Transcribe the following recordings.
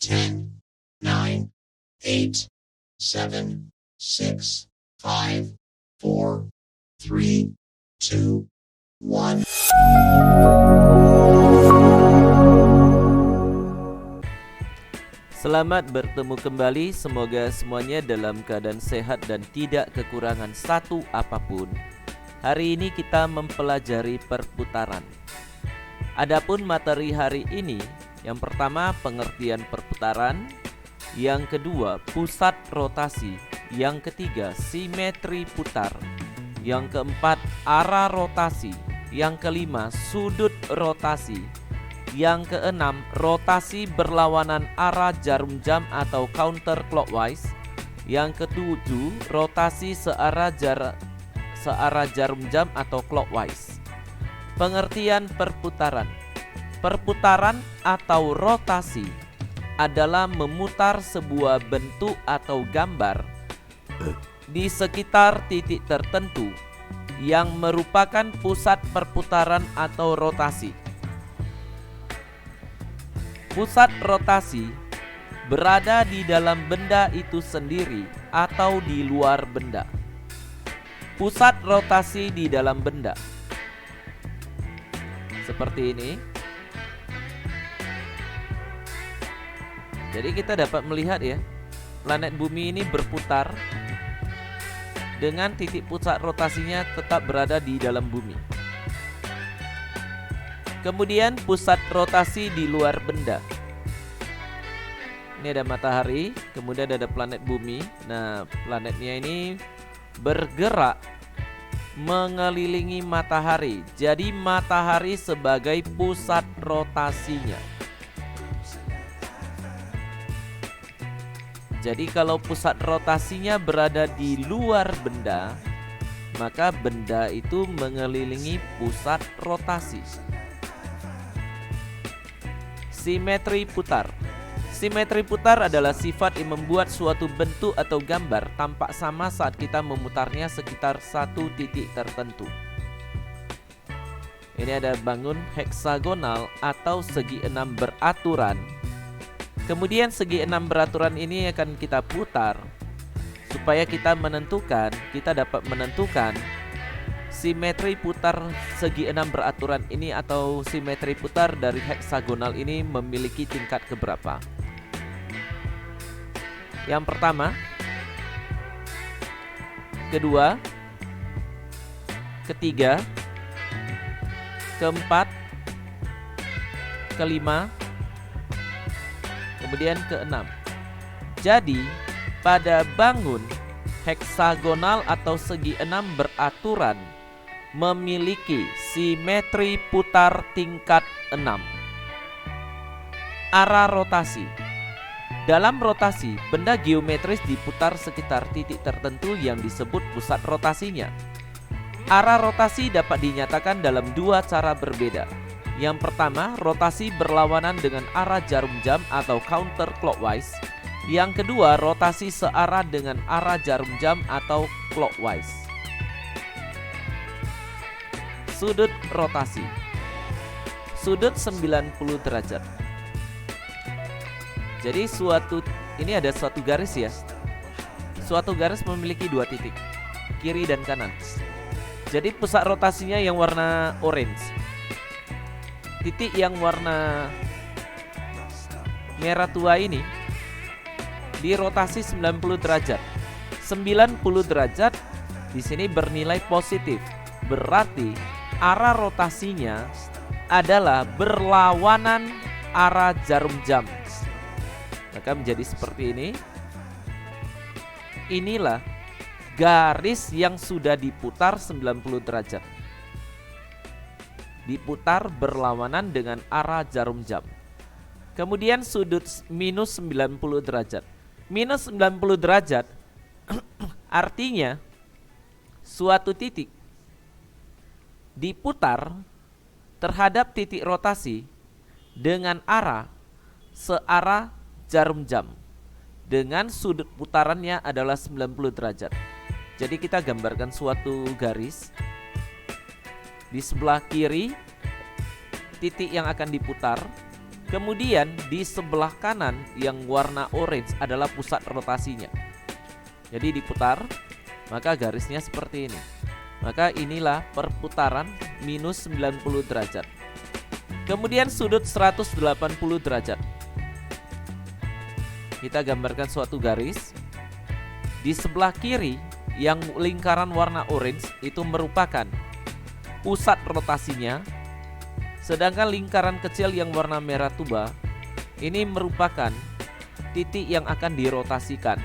10, 9, 8, 7, 6, 5, 4, 3, 2, 1. Selamat bertemu kembali, semoga semuanya dalam keadaan sehat dan tidak kekurangan satu apapun. Hari ini kita mempelajari perputaran. Adapun materi hari ini, yang pertama pengertian perputaran, yang kedua pusat rotasi, yang ketiga simetri putar, yang keempat arah rotasi, yang kelima sudut rotasi, yang keenam rotasi berlawanan arah jarum jam atau counterclockwise, yang ketujuh rotasi searah jarum jam atau clockwise. Pengertian perputaran. Perputaran atau rotasi adalah memutar sebuah bentuk atau gambar di sekitar titik tertentu yang merupakan pusat perputaran atau rotasi. Pusat rotasi berada di dalam benda itu sendiri atau di luar benda. Pusat rotasi di dalam benda seperti ini. Jadi kita dapat melihat ya, planet bumi ini berputar dengan titik pusat rotasinya tetap berada di dalam bumi. Kemudian pusat rotasi di luar benda. Ini ada matahari, kemudian ada planet bumi. Nah, planetnya ini bergerak mengelilingi matahari. Jadi matahari sebagai pusat rotasinya. Jadi kalau pusat rotasinya berada di luar benda, maka benda itu mengelilingi pusat rotasi. Simetri putar. Simetri putar adalah sifat yang membuat suatu bentuk atau gambar tampak sama saat kita memutarnya sekitar satu titik tertentu. Ini ada bangun heksagonal atau segi enam beraturan. Kemudian segi enam beraturan ini akan kita putar supaya kita dapat menentukan simetri putar segi enam beraturan ini atau simetri putar dari heksagonal ini memiliki tingkat keberapa. Yang pertama, kedua, ketiga, keempat, kelima, kemudian keenam. Jadi pada bangun heksagonal atau segi enam beraturan memiliki simetri putar tingkat 6. Arah rotasi. Dalam rotasi, benda geometris diputar sekitar titik tertentu yang disebut pusat rotasinya. Arah rotasi dapat dinyatakan dalam dua cara berbeda. Yang pertama, rotasi berlawanan dengan arah jarum jam atau counterclockwise. Yang kedua, rotasi searah dengan arah jarum jam atau clockwise. Sudut rotasi. Sudut 90 derajat. Jadi ini ada suatu garis ya. Suatu garis memiliki dua titik, kiri dan kanan. Jadi pusat rotasinya yang warna orange. Titik yang warna merah tua ini dirotasi 90 derajat. 90 derajat di sini bernilai positif. Berarti arah rotasinya adalah berlawanan arah jarum jam. Maka menjadi seperti ini. Inilah garis yang sudah diputar 90 derajat. Diputar berlawanan dengan arah jarum jam. Kemudian sudut minus 90 derajat. Minus 90 derajat artinya suatu titik diputar terhadap titik rotasi dengan arah searah jarum jam dengan sudut putarannya adalah 90 derajat. Jadi kita gambarkan suatu garis. Di sebelah kiri titik yang akan diputar, Kemudian di sebelah kanan yang warna orange adalah pusat rotasinya. Jadi diputar, maka garisnya seperti ini. Maka inilah perputaran minus 90 derajat. Kemudian sudut 180 derajat. Kita gambarkan suatu garis. Di sebelah kiri yang lingkaran warna orange itu merupakan pusat rotasinya. Sedangkan lingkaran kecil yang warna merah tua ini merupakan titik yang akan dirotasikan.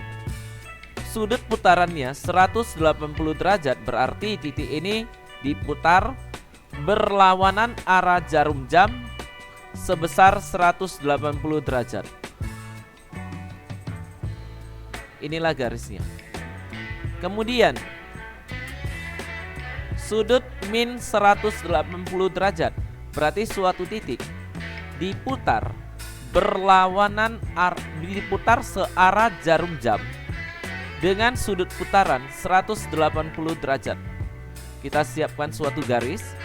Sudut putarannya 180 derajat, berarti titik ini diputar berlawanan arah jarum jam sebesar 180 derajat. Inilah garisnya. Kemudian sudut min 180 derajat, berarti suatu titik diputar berlawanan diputar searah jarum jam dengan sudut putaran 180 derajat. Kita siapkan suatu garis.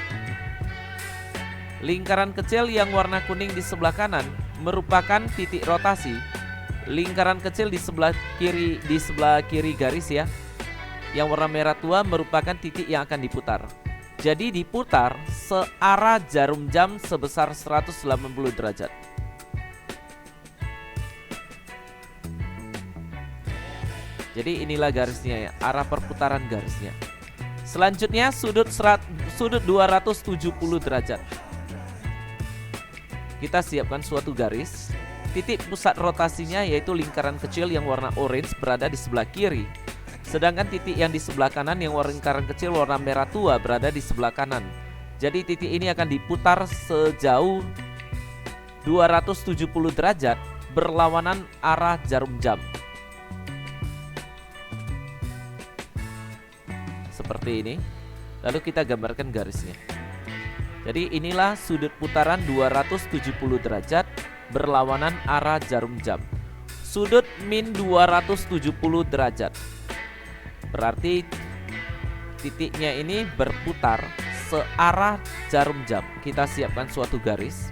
Lingkaran kecil yang warna kuning di sebelah kanan merupakan titik rotasi. Lingkaran kecil di sebelah kiri garis ya, yang warna merah tua merupakan titik yang akan diputar. Jadi diputar searah jarum jam sebesar 180 derajat. Jadi inilah garisnya ya, arah perputaran garisnya. Selanjutnya sudut 270 derajat. Kita siapkan suatu garis. Titik pusat rotasinya yaitu lingkaran kecil yang warna orange berada di sebelah kiri. Sedangkan titik yang di sebelah kanan yang lingkaran kecil warna merah tua berada di sebelah kanan. Jadi titik ini akan diputar sejauh 270 derajat berlawanan arah jarum jam. Seperti ini. Lalu kita gambarkan garisnya. Jadi inilah sudut putaran 270 derajat berlawanan arah jarum jam. Sudut min 270 derajat. Berarti titiknya ini berputar searah jarum jam. Kita siapkan suatu garis.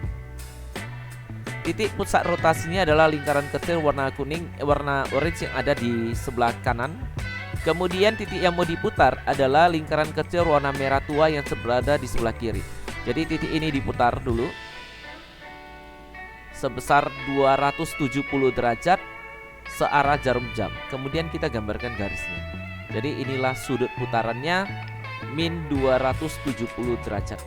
Titik pusat rotasinya adalah lingkaran kecil warna orange yang ada di sebelah kanan. Kemudian titik yang mau diputar adalah lingkaran kecil warna merah tua yang berada di sebelah kiri. Jadi titik ini diputar dulu sebesar 270 derajat searah jarum jam. Kemudian kita gambarkan garisnya. Jadi inilah sudut putarannya min 270 derajat.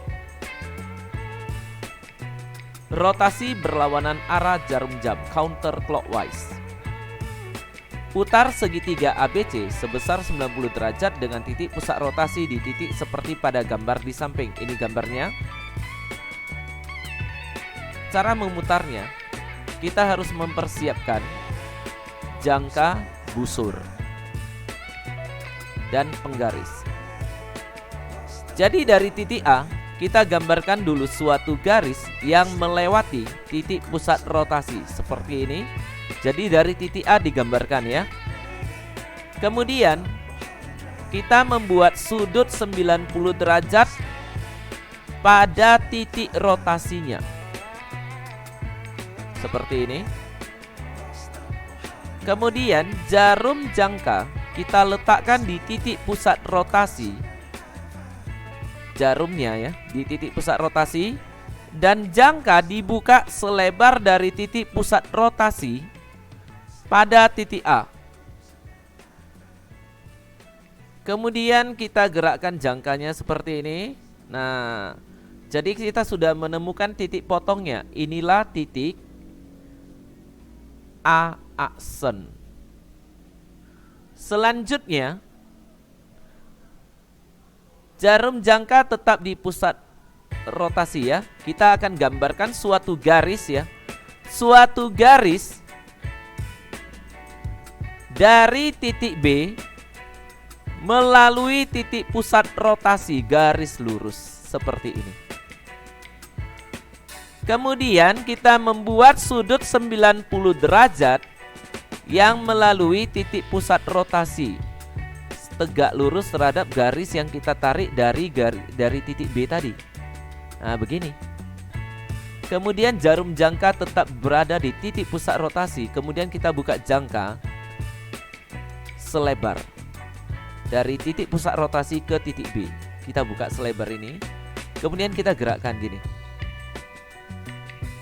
Rotasi berlawanan arah jarum jam counterclockwise. Putar segitiga ABC sebesar 90 derajat dengan titik pusat rotasi di titik seperti pada gambar di samping. Ini gambarnya. Cara memutarnya, kita harus mempersiapkan jangka busur dan penggaris. Jadi dari titik A, kita gambarkan dulu suatu garis yang melewati titik pusat rotasi seperti ini. Jadi dari titik A digambarkan ya. Kemudian kita membuat sudut 90 derajat pada titik rotasinya. Seperti ini. Kemudian jarum jangka kita letakkan di titik pusat rotasi. Jarumnya ya, di titik pusat rotasi. Dan jangka dibuka selebar dari titik pusat rotasi pada titik A. Kemudian kita gerakkan jangkanya seperti ini. Nah, jadi kita sudah menemukan titik potongnya. Inilah titik A aksen. Selanjutnya, jarum jangka tetap di pusat rotasi ya. Kita akan gambarkan suatu garis ya. Suatu garis dari titik B melalui titik pusat rotasi, garis lurus seperti ini. Kemudian kita membuat sudut 90 derajat yang melalui titik pusat rotasi tegak lurus terhadap garis yang kita tarik dari titik B tadi. Nah begini. Kemudian jarum jangka tetap berada di titik pusat rotasi. Kemudian kita buka jangka selebar dari titik pusat rotasi ke titik B. Kita buka selebar ini. Kemudian kita gerakkan gini.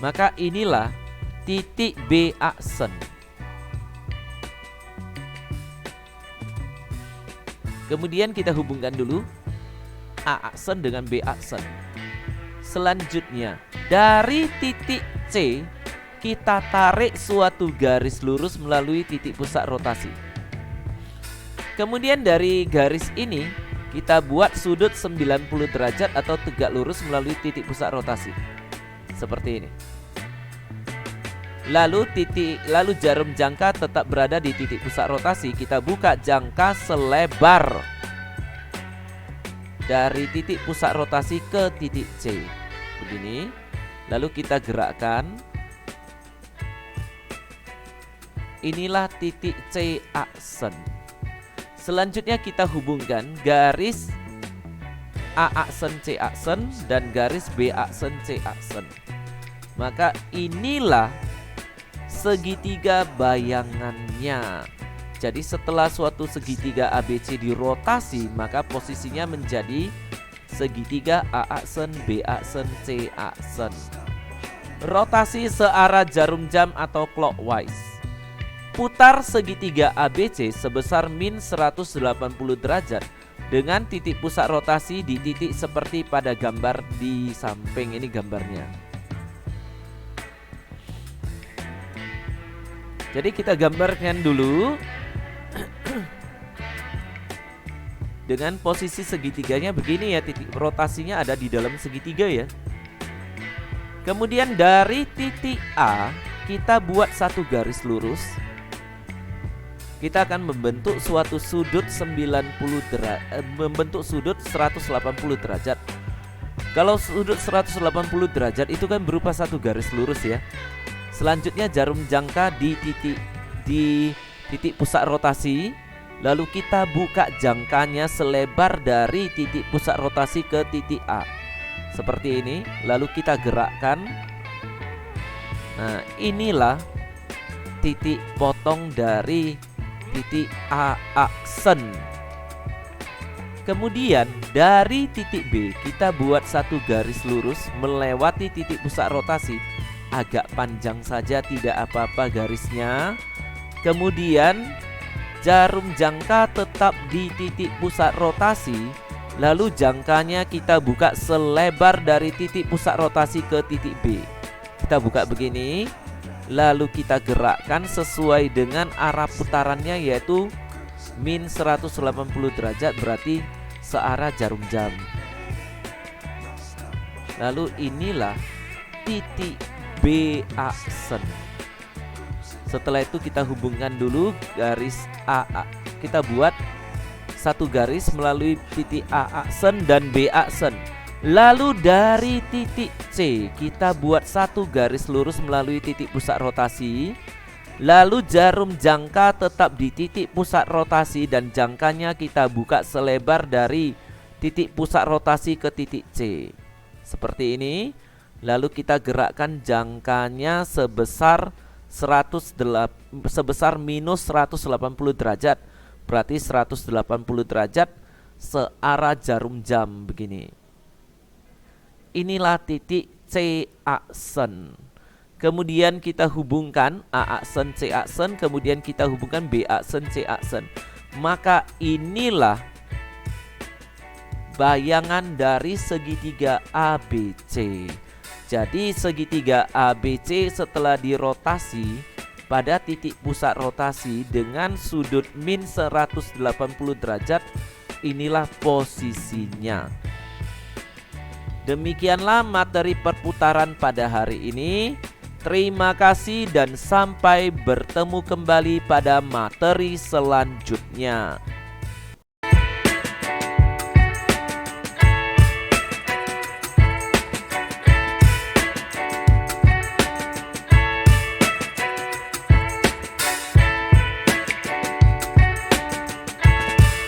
Maka inilah titik B aksen. Kemudian kita hubungkan dulu A aksen dengan B aksen. Selanjutnya, dari titik C kita tarik suatu garis lurus melalui titik pusat rotasi. Kemudian dari garis ini kita buat sudut 90 derajat atau tegak lurus melalui titik pusat rotasi. Seperti ini. Lalu jarum jangka tetap berada di titik pusat rotasi. Kita buka jangka selebar dari titik pusat rotasi ke titik C. Begini. Lalu kita gerakkan. Inilah titik C aksen. Selanjutnya kita hubungkan garis A aksen C aksen dan garis B aksen C aksen. Maka inilah segitiga bayangannya. Jadi setelah suatu segitiga ABC dirotasi, maka posisinya menjadi segitiga A aksen, B aksen, C aksen. Rotasi searah jarum jam atau clockwise. Putar segitiga ABC sebesar min 180 derajat dengan titik pusat rotasi di titik seperti pada gambar di samping ini gambarnya. Jadi kita gambarkan dulu dengan posisi segitiganya begini ya, titik rotasinya ada di dalam segitiga ya. Kemudian dari titik A kita buat satu garis lurus. Kita akan membentuk suatu sudut 180 derajat. Kalau sudut 180 derajat itu kan berupa satu garis lurus ya. Selanjutnya jarum jangka di titik pusat rotasi. Lalu kita buka jangkanya selebar dari titik pusat rotasi ke titik A. Seperti ini. Lalu kita gerakkan. Nah, inilah titik potong dari titik A aksen. Kemudian dari titik B kita buat satu garis lurus melewati titik pusat rotasi. Agak panjang saja, tidak apa-apa garisnya. Kemudian jarum jangka tetap di titik pusat rotasi. Lalu jangkanya kita buka selebar dari titik pusat rotasi ke titik B. Kita buka begini. Lalu kita gerakkan sesuai dengan arah putarannya, yaitu min 180 derajat, berarti searah jarum jam. Lalu inilah titik B aksen. Setelah itu kita hubungkan dulu garis A. Kita buat satu garis melalui titik A aksen dan B aksen. Lalu dari titik C kita buat satu garis lurus melalui titik pusat rotasi. Lalu jarum jangka tetap di titik pusat rotasi dan jangkanya kita buka selebar dari titik pusat rotasi ke titik C. Seperti ini. Lalu kita gerakkan jangkanya sebesar minus 180 derajat. Berarti 180 derajat searah jarum jam begini. Inilah titik C aksen. Kemudian kita hubungkan A aksen, C aksen. Kemudian kita hubungkan B aksen, C aksen. Maka inilah bayangan dari segitiga ABC. Jadi segitiga ABC setelah dirotasi pada titik pusat rotasi dengan sudut min 180 derajat, inilah posisinya. Demikianlah materi perputaran pada hari ini. Terima kasih dan sampai bertemu kembali pada materi selanjutnya.